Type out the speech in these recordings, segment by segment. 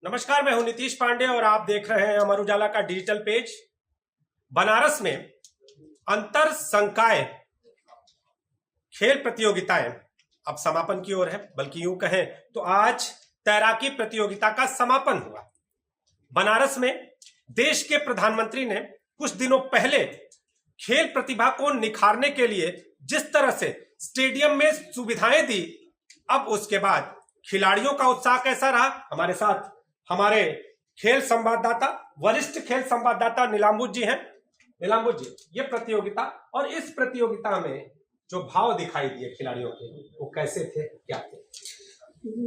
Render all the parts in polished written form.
नमस्कार, मैं हूं नीतीश पांडे और आप देख रहे हैं अमर उजाला का डिजिटल पेज। बनारस में अंतर संकाय खेल प्रतियोगिताएं अब समापन की ओर है, बल्कि यूं कहें तो आज तैराकी प्रतियोगिता का समापन हुआ। बनारस में देश के प्रधानमंत्री ने कुछ दिनों पहले खेल प्रतिभा को निखारने के लिए जिस तरह से स्टेडियम में सुविधाएं दी, अब उसके बाद खिलाड़ियों का उत्साह कैसा रहा। हमारे साथ हमारे खेल संवाददाता, वरिष्ठ खेल संवाददाता नीलांबुज जी हैं। नीलांबुज जी, ये प्रतियोगिता और इस प्रतियोगिता में जो भाव दिखाई दिए खिलाड़ियों के, वो कैसे थे, क्या थे?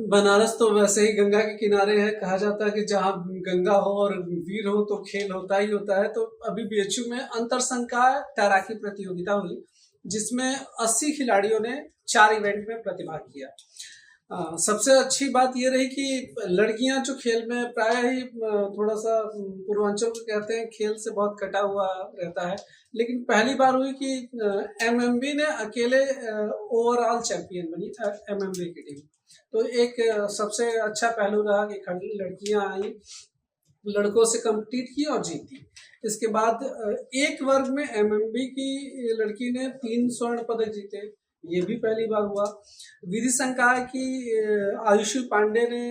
बनारस तो वैसे ही गंगा के किनारे है। कहा जाता है कि जहाँ गंगा हो और वीर हो तो खेल होता ही होता है। तो अभी बीएचयू में अंतर संकाय तैराकी प्रतियोगिता हुई, जिसमें 80 खिलाड़ियों ने 4 इवेंट में प्रतिभाग किया। सबसे अच्छी बात ये रही कि लड़कियां जो खेल में प्राय ही थोड़ा सा पूर्वांचल को कहते हैं खेल से बहुत कटा हुआ रहता है, लेकिन पहली बार हुई कि एमएमबी ने अकेले ओवरऑल चैंपियन बनी एमएमबी की टीम। तो एक सबसे अच्छा पहलू रहा कि लड़कियां आई, लड़कों से कम्पीट की और जीती। इसके बाद एक वर्ग में एमएमबी की लड़की ने 3 स्वर्ण पदक जीते, ये भी पहली बार हुआ। विधि संकाय की आयुषी पांडे ने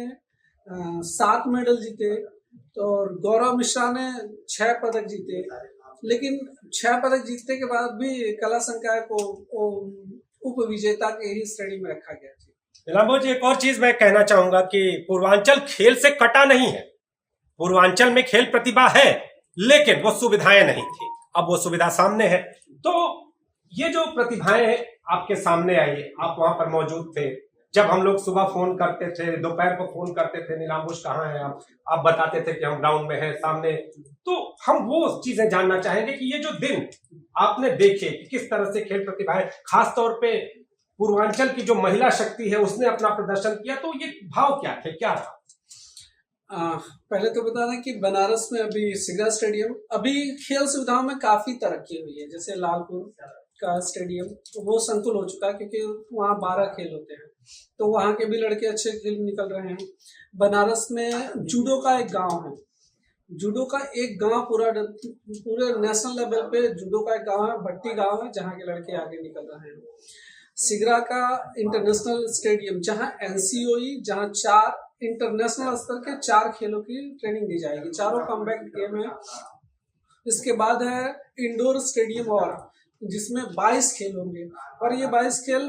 7 मेडल जीते, तो और गौरव मिश्रा ने 6 पदक जीते। लेकिन 6 पदक जीतने के बाद भी कला संकाय को उप विजेता के ही श्रेणी में रखा गया। नीलांबुज, एक और चीज मैं कहना चाहूंगा कि पूर्वांचल खेल से कटा नहीं है। पूर्वांचल में खेल प्रतिभा है, लेकिन वो सुविधाएं नहीं थी। अब वो सुविधा सामने है। तो ये जो प्रतिभाएं आपके सामने आई, आप वहां पर मौजूद थे जब हम लोग सुबह फोन करते थे, दोपहर को फोन करते थे, नीलांबुज कहाँ है आप बताते थे कि हम ग्राउंड में हैं सामने। तो हम वो चीजें जानना चाहेंगे कि ये जो दिन आपने देखे कि किस तरह से खेल प्रतिभाएं, खासतौर पे पूर्वांचल की जो महिला शक्ति है उसने अपना प्रदर्शन किया, तो ये भाव क्या थे, क्या था? पहले तो बता दें कि बनारस में अभी सिगरा स्टेडियम, अभी खेल सुविधाओं में काफी तरक्की हुई है। जैसे लालपुर का स्टेडियम वो संकुल हो चुका है, क्योंकि वहाँ 12 खेल होते हैं, तो वहाँ के भी लड़के अच्छे खेल निकल रहे हैं। बनारस में जूडो का एक गांव है, जूडो का एक गांव पूरे नेशनल लेवल पे जूडो का एक गांव है, भट्टी गांव है, जहाँ के लड़के आगे निकल रहे हैं। सिगरा का इंटरनेशनल स्टेडियम, जहां एनसीओई, जहां 4 इंटरनेशनल स्तर के 4 खेलों की ट्रेनिंग दी जाएगी, चारों कॉम्बैक्ट गेम है। इसके बाद है इंडोर स्टेडियम, और जिसमें 22 खेल होंगे, और ये 22 खेल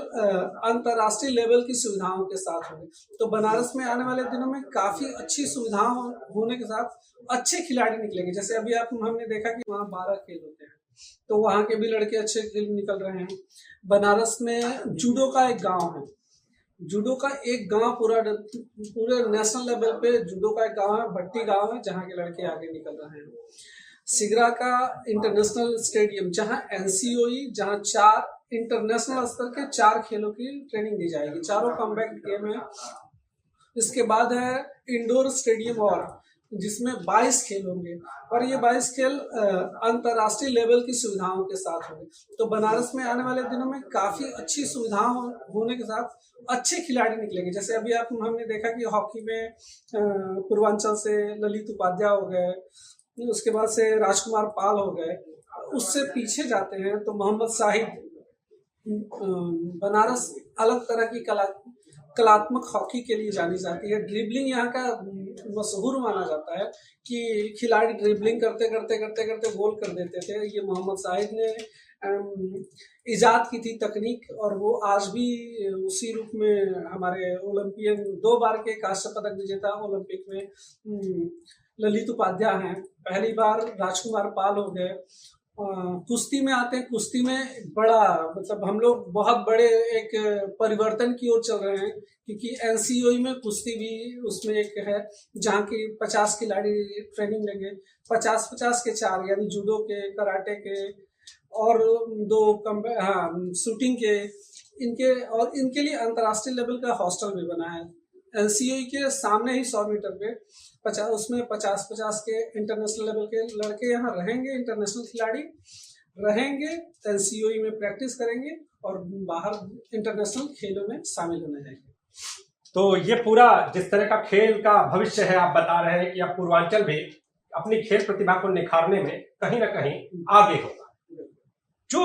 अंतर्राष्ट्रीय लेवल की सुविधाओं के साथ होंगे। तो बनारस में आने वाले दिनों में काफी अच्छी सुविधाओं होने के साथ अच्छे खिलाड़ी निकलेंगे। जैसे अभी हमने देखा कि वहाँ 12 खेल होते हैं, तो वहाँ के भी लड़के अच्छे खेल निकल रहे हैं। बनारस में जूडो का एक गांव है, जूडो का एक गांव पूरे नेशनल लेवल पे जूडो का एक गांव है, भट्टी गांव है, जहाँ के लड़के आगे निकल रहे हैं। सिगरा का इंटरनेशनल स्टेडियम, जहां एनसीओई, जहां 4 इंटरनेशनल स्तर के 4 खेलों की ट्रेनिंग दी जाएगी, चारों कॉम्बैक्ट गेम है। इसके बाद है इंडोर स्टेडियम, और जिसमें 22 खेल होंगे, और ये 22 खेल अंतर्राष्ट्रीय लेवल की सुविधाओं के साथ होंगे। तो बनारस में आने वाले दिनों में काफी अच्छी सुविधाओं होने के साथ अच्छे खिलाड़ी निकलेंगे। जैसे अभी हमने देखा कि हॉकी में पूर्वांचल से ललित उपाध्याय हो गए, उसके बाद से राजकुमार पाल हो गए। उससे पीछे जाते हैं तो मोहम्मद साहिब। बनारस अलग तरह की कलात्मक हॉकी के लिए जानी जाती है। ड्रिबलिंग यहाँ का मशहूर माना जाता है कि खिलाड़ी ड्रिबलिंग करते करते करते करते गोल कर देते थे। ये मोहम्मद साहिब ने इजाद की थी तकनीक, और वो आज भी उसी रूप में हमारे ओलंपियन 2 बार के कांस्य पदक विजेता ओलंपिक में ललित उपाध्याय हैं। पहली बार राजकुमार पाल हो गए। कुश्ती में आते हैं, कुश्ती में बड़ा मतलब हम लोग बहुत बड़े एक परिवर्तन की ओर चल रहे हैं, क्योंकि एनसीओई में कुश्ती भी उसमें एक है, जहाँ की 50 खिलाड़ी ट्रेनिंग लेंगे, 50-50 के 4, यानी जूडो के, कराटे के और 2 शूटिंग के, इनके लिए अंतर्राष्ट्रीय लेवल का हॉस्टल भी बना है। एनसीओई के सामने ही 100 मीटर पे 50, उसमें 50-50 के इंटरनेशनल लेवल के लड़के यहाँ रहेंगे, इंटरनेशनल खिलाड़ी रहेंगे, एनसीओई में प्रैक्टिस करेंगे और बाहर इंटरनेशनल खेलों में शामिल होने जाएंगे। तो ये पूरा जिस तरह का खेल का भविष्य है, आप बता रहे हैं कि अब पूर्वांचल भी अपनी खेल प्रतिभा को निखारने में कहीं ना कहीं आगे होगा। जो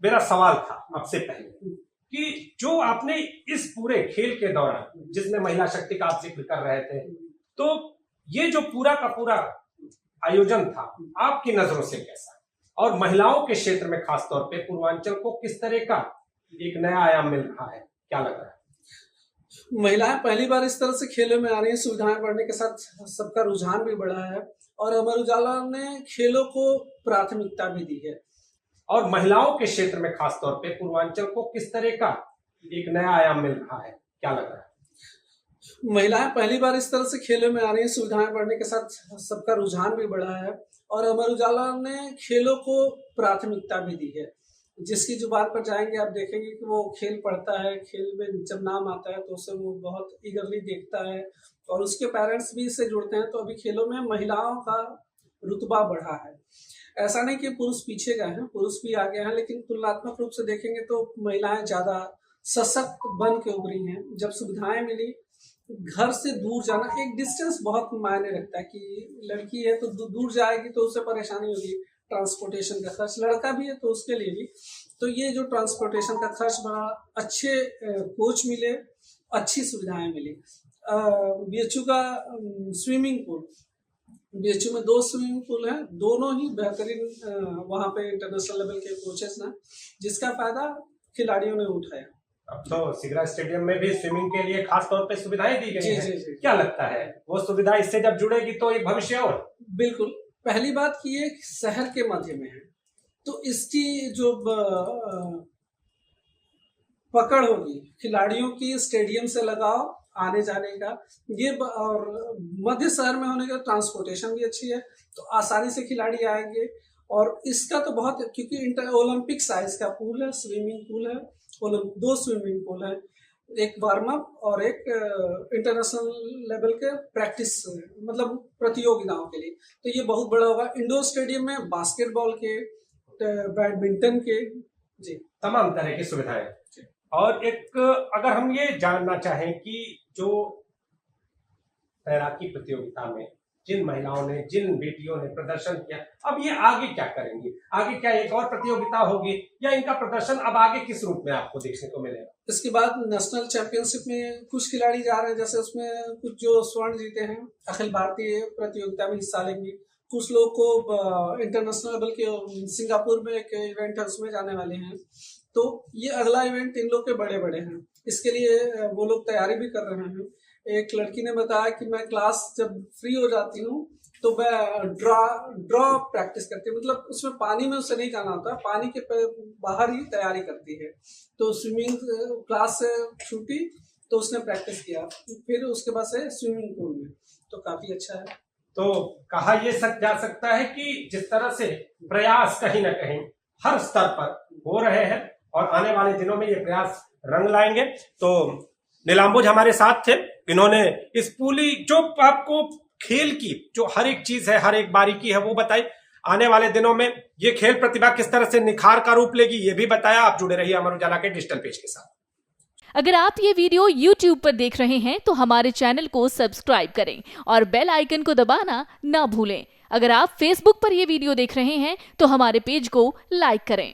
मेरा सवाल था आपसे पहले कि जो आपने इस पूरे खेल के दौरान, जिसमें महिला शक्ति का आप जिक्र कर रहे थे, तो ये जो पूरा का पूरा आयोजन था आपकी नजरों से कैसा, और महिलाओं के क्षेत्र में खासतौर पे पूर्वांचल को किस तरह का एक नया आयाम मिल रहा है, क्या लग रहा है? महिलाएं पहली बार इस तरह से खेलों में आ रही हैं, सुविधाएं बढ़ने के साथ सबका रुझान भी बढ़ा है और अमर उजाला ने खेलों को प्राथमिकता भी दी है। और महिलाओं के क्षेत्र में खासतौर पे पूर्वांचल को किस तरह का एक नया आयाम मिल रहा है, क्या लग रहा है? महिलाएं पहली बार इस तरह से खेलों में आ रही हैं, सुविधाएं बढ़ने के साथ सबका रुझान भी बढ़ा है और अमर उजाला ने खेलों को प्राथमिकता भी दी है। जिसकी जुबान पर जाएंगे आप देखेंगे कि वो खेल पढ़ता है, खेल में जब नाम आता है तो उसे वो बहुत ईगरली देखता है और उसके पेरेंट्स भी इससे जुड़ते हैं। तो अभी खेलों में महिलाओं का रुतबा बढ़ा है। ऐसा नहीं कि पुरुष पीछे गए हैं, पुरुष भी आगे हैं, लेकिन तुलनात्मक रूप से देखेंगे तो महिलाएं ज्यादा सशक्त बन के उभरी हैं। जब सुविधाएं मिली, घर से दूर जाना, एक डिस्टेंस बहुत मायने रखता है कि लड़की है तो दूर जाएगी तो उसे परेशानी होगी, ट्रांसपोर्टेशन का खर्च, लड़का भी है तो उसके लिए भी। तो ये जो ट्रांसपोर्टेशन का खर्च बढ़ा, अच्छे कोच मिले, अच्छी सुविधाएं मिली। बीएचयू का स्विमिंग पूल, बीएचयू में 2 स्विमिंग पूल हैं, दोनों ही बेहतरीन, वहाँ पे इंटरनेशनल लेवल के कोचेस हैं, जिसका फायदा खिलाड़ियों ने उठाया। अब तो सिगरा स्टेडियम में भी स्विमिंग के लिए खास तौर पे सुविधाएं दी गई हैं। जी। क्या लगता है वो सुविधा इससे जब जुड़ेगी तो एक भविष्य और? बिल्कुल। पहली बात कि ये शहर के मध्य में है तो इसकी जो पकड़ होगी खिलाड़ियों की, स्टेडियम से लगाओ आने जाने का, ये और मध्य शहर में होने का ट्रांसपोर्टेशन भी अच्छी है तो आसानी से खिलाड़ी आएंगे। और इसका तो बहुत, क्योंकि ओलंपिक साइज का पूल है, स्विमिंग पूल है, 2 स्विमिंग पूल है, एक वार्म अप और एक इंटरनेशनल लेवल के प्रैक्टिस, मतलब प्रतियोगिताओं के लिए। तो ये बहुत बड़ा होगा। इंडोर स्टेडियम में बास्केटबॉल के, बैडमिंटन के, जी, तमाम तरह की सुविधाएं। और एक अगर हम ये जानना चाहें कि जो तैराकी प्रतियोगिता में जिन महिलाओं ने, जिन बेटियों ने प्रदर्शन किया, अब ये आगे क्या करेंगी? आगे क्या एक और प्रतियोगिता होगी या इनका प्रदर्शन अब आगे किस रूप में आपको देखने को मिलेगा? इसके बाद नेशनल चैंपियनशिप में कुछ खिलाड़ी जा रहे हैं, जैसे उसमें कुछ जो स्वर्ण जीते हैं अखिल भारतीय प्रतियोगिता में हिस्सा लेंगे। कुछ लोग को इंटरनेशनल लेवल के सिंगापुर में एक इवेंट है उसमें जाने वाले हैं। तो ये अगला इवेंट इन लोग के बड़े हैं, इसके लिए वो लोग तैयारी भी कर रहे हैं। एक लड़की ने बताया कि मैं क्लास जब फ्री हो जाती हूँ तो मैं ड्रॉ प्रैक्टिस करती हूँ, मतलब उसमें पानी में उसे नहीं जाना होता, पानी के बाहर ही तैयारी करती है। तो स्विमिंग क्लास से छूटी तो उसने प्रैक्टिस किया, फिर उसके बाद से स्विमिंग पूल में, तो काफी अच्छा है। तो कहा ये जा सकता है कि जिस तरह से प्रयास कहीं ना कहीं हर स्तर पर हो रहे हैं और आने वाले दिनों में ये प्रयास रंग लाएंगे। तो नीलांबुज हमारे साथ थे, इन्होंने इस पूरी जो आपको खेल की जो हर एक चीज है, हर एक बारीकी है वो बताई। आने वाले दिनों में ये खेल प्रतिभा किस तरह से निखार का रूप लेगी ये भी बताया। आप जुड़े रहिए अमर उजाला के डिजिटल पेज के साथ। अगर आप ये वीडियो YouTube पर देख रहे हैं तो हमारे चैनल को सब्सक्राइब करें और बेल आइकन को दबाना ना भूलें। अगर आप Facebook पर ये वीडियो देख रहे हैं तो हमारे पेज को लाइक करें।